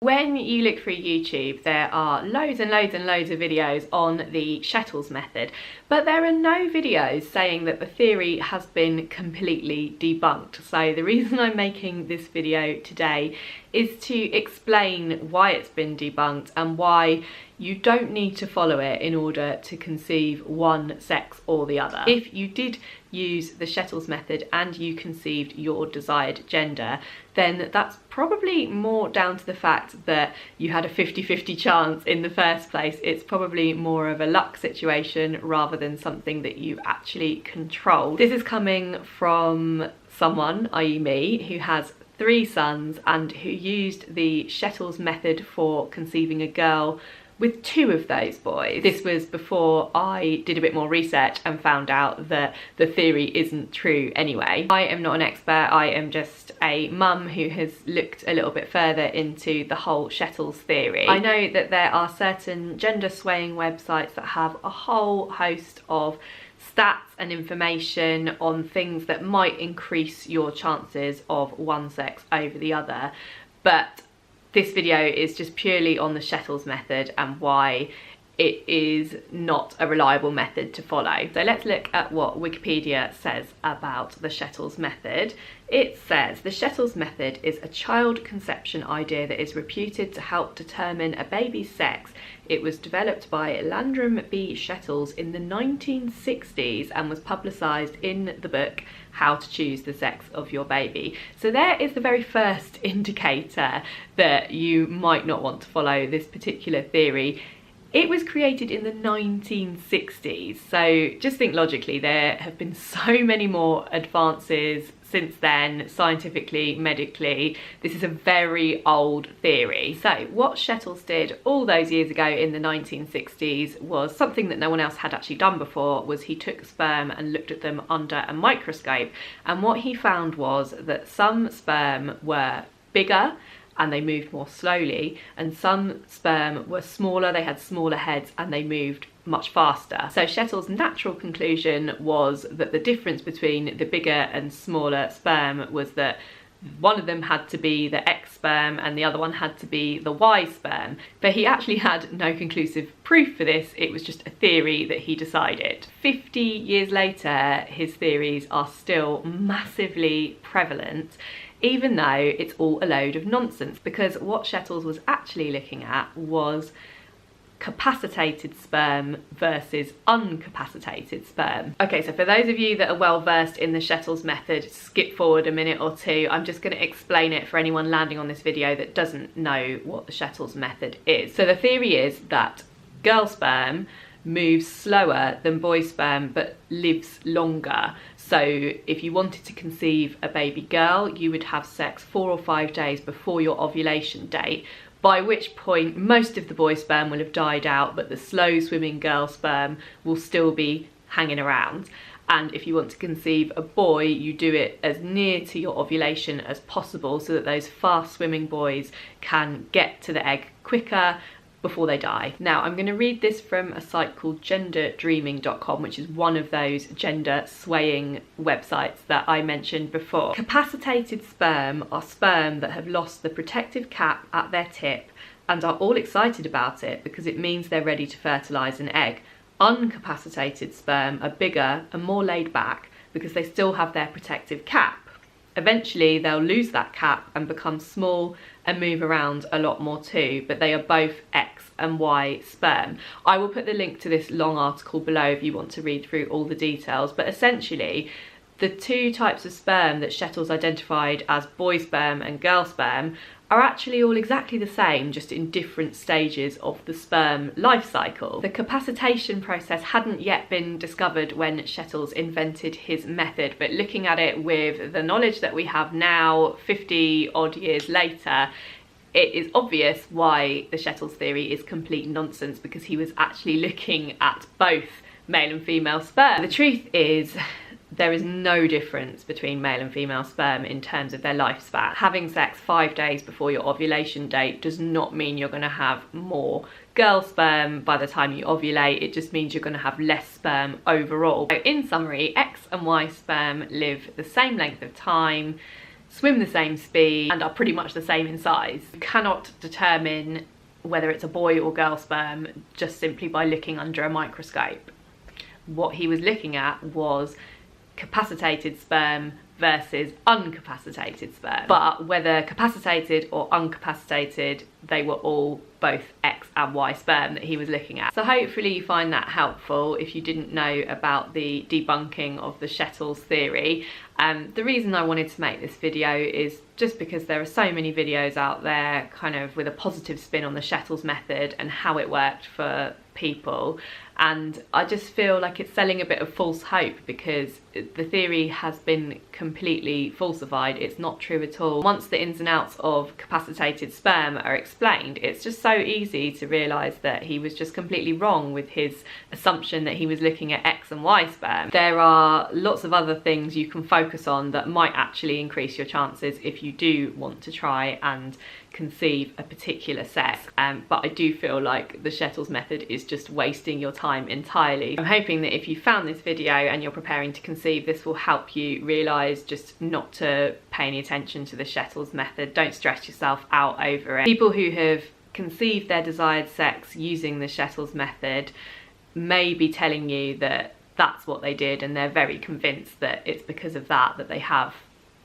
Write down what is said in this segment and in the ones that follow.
When you look through YouTube, there are loads and loads and loads of videos on the Shettles method, but there are no videos saying that the theory has been completely debunked. So the reason I'm making this video today is to explain why it's been debunked and why you don't need to follow it in order to conceive one sex or the other. If you did use the Shettles method and you conceived your desired gender, then that's probably more down to the fact that you had a 50-50 chance in the first place. It's probably more of a luck situation rather than something that you actually controlled. This is coming from someone, i.e. me, who has 3 sons and who used the Shettles method for conceiving a girl with 2 of those boys. This was before I did a bit more research and found out that the theory isn't true anyway. I am not an expert, I am just a mum who has looked a little bit further into the whole Shettles theory. I know that there are certain gender swaying websites that have a whole host of stats and information on things that might increase your chances of one sex over the other, but this video is just purely on the Shettles method and why it is not a reliable method to follow. So let's look at what Wikipedia says about the Shettles method. It says, the Shettles method is a child conception idea that is reputed to help determine a baby's sex. It was developed by Landrum B. Shettles in the 1960s and was publicised in the book How to Choose the Sex of Your Baby. So there is the very first indicator that you might not want to follow this particular theory. It was created in the 1960s, so just think logically, there have been so many more advances since then, scientifically, medically. This is a very old theory. So what Shettles did all those years ago in the 1960s was something that no one else had actually done before, was he took sperm and looked at them under a microscope, and what he found was that some sperm were bigger and they moved more slowly, and some sperm were smaller, they had smaller heads and they moved much faster. So Shettles' natural conclusion was that the difference between the bigger and smaller sperm was that one of them had to be the X sperm and the other one had to be the Y sperm. But he actually had no conclusive proof for this, it was just a theory that he decided. 50 years later, his theories are still massively prevalent, even though it's all a load of nonsense, because what Shettles was actually looking at was capacitated sperm versus uncapacitated sperm. Okay, so for those of you that are well versed in the Shettles method, skip forward a minute or two. I'm just going to explain it for anyone landing on this video that doesn't know what the Shettles method is. So the theory is that girl sperm moves slower than boy sperm but lives longer. So if you wanted to conceive a baby girl, you would have sex 4 or 5 days before your ovulation date, by which point most of the boy sperm will have died out, but the slow swimming girl sperm will still be hanging around. And if you want to conceive a boy, you do it as near to your ovulation as possible so that those fast swimming boys can get to the egg quicker before they die. Now, I'm going to read this from a site called genderdreaming.com, which is one of those gender swaying websites that I mentioned before. Capacitated sperm are sperm that have lost the protective cap at their tip and are all excited about it because it means they're ready to fertilise an egg. Uncapacitated sperm are bigger and more laid back because they still have their protective cap. Eventually they'll lose that cap and become small and move around a lot more too, but they are both X and Y sperm. I will put the link to this long article below if you want to read through all the details, but essentially the 2 types of sperm that Shettles identified as boy sperm and girl sperm are actually all exactly the same, just in different stages of the sperm life cycle. The capacitation process hadn't yet been discovered when Shettles invented his method, but looking at it with the knowledge that we have now, 50 odd years later, it is obvious why the Shettles theory is complete nonsense, because he was actually looking at both male and female sperm. The truth is, there is no difference between male and female sperm in terms of their lifespan. Having sex 5 days before your ovulation date does not mean you're going to have more girl sperm by the time you ovulate. It just means you're going to have less sperm overall. So in summary, X and Y sperm live the same length of time, swim the same speed and are pretty much the same in size. You cannot determine whether it's a boy or girl sperm just simply by looking under a microscope. What he was looking at was capacitated sperm versus uncapacitated sperm. But whether capacitated or uncapacitated, they were all both X and Y sperm that he was looking at. So hopefully you find that helpful if you didn't know about the debunking of the Shettles theory. The reason I wanted to make this video is just because there are so many videos out there kind of with a positive spin on the Shettles method and how it worked for people, and I just feel like it's selling a bit of false hope because the theory has been completely falsified. It's not true at all. Once the ins and outs of capacitated sperm are explained, it's just so easy to realise that he was just completely wrong with his assumption that he was looking at X and Y sperm. There are lots of other things you can focus on that might actually increase your chances if you do want to try and conceive a particular sex, but I do feel like the Shettles method is just wasting your time entirely. I'm hoping that if you found this video and you're preparing to conceive, this will help you realise just not to pay any attention to the Shettles method. Don't stress yourself out over it. People who have conceived their desired sex using the Shettles method may be telling you that that's what they did and they're very convinced that it's because of that that they have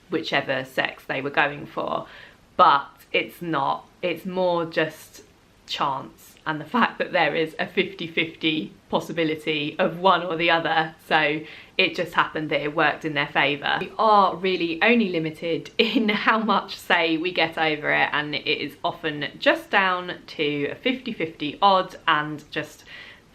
whichever sex they were going for, but it's not. It's more just chance and the fact that there is a 50-50 possibility of one or the other, so it just happened that it worked in their favour. We are really only limited in how much say we get over it, and it is often just down to a 50-50 odds and just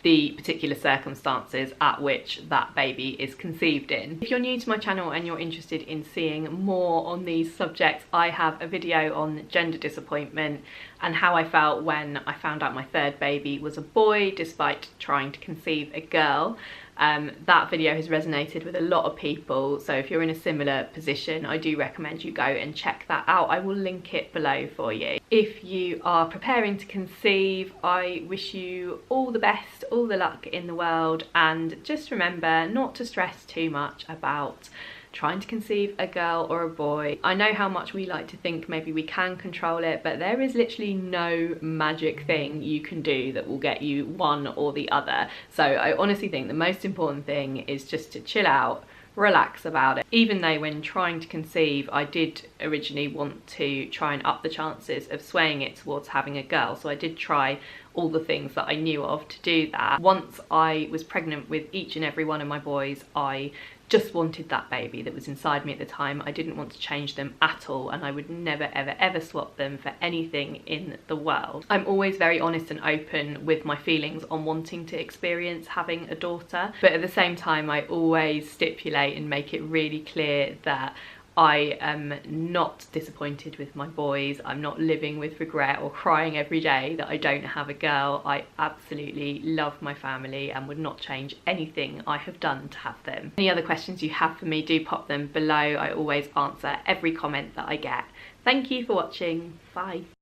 the particular circumstances at which that baby is conceived in. If you're new to my channel and you're interested in seeing more on these subjects, I have a video on gender disappointment and how I felt when I found out my third baby was a boy despite trying to conceive a girl. That video has resonated with a lot of people, so if you're in a similar position, I do recommend you go and check that out. I will link it below for you. If you are preparing to conceive, I wish you all the best, all the luck in the world, and just remember not to stress too much about trying to conceive a girl or a boy. I know how much we like to think maybe we can control it, but there is literally no magic thing you can do that will get you one or the other. So I honestly think the most important thing is just to chill out, relax about it. Even though when trying to conceive, I did originally want to try and up the chances of swaying it towards having a girl, so I did try all the things that I knew of to do that. Once I was pregnant with each and every one of my boys, I just wanted that baby that was inside me at the time. I didn't want to change them at all, and I would never ever ever swap them for anything in the world. I'm always very honest and open with my feelings on wanting to experience having a daughter, but at the same time I always stipulate and make it really clear that I am not disappointed with my boys. I'm not living with regret or crying every day that I don't have a girl. I absolutely love my family and would not change anything I have done to have them. Any other questions you have for me, do pop them below. I always answer every comment that I get. Thank you for watching. Bye.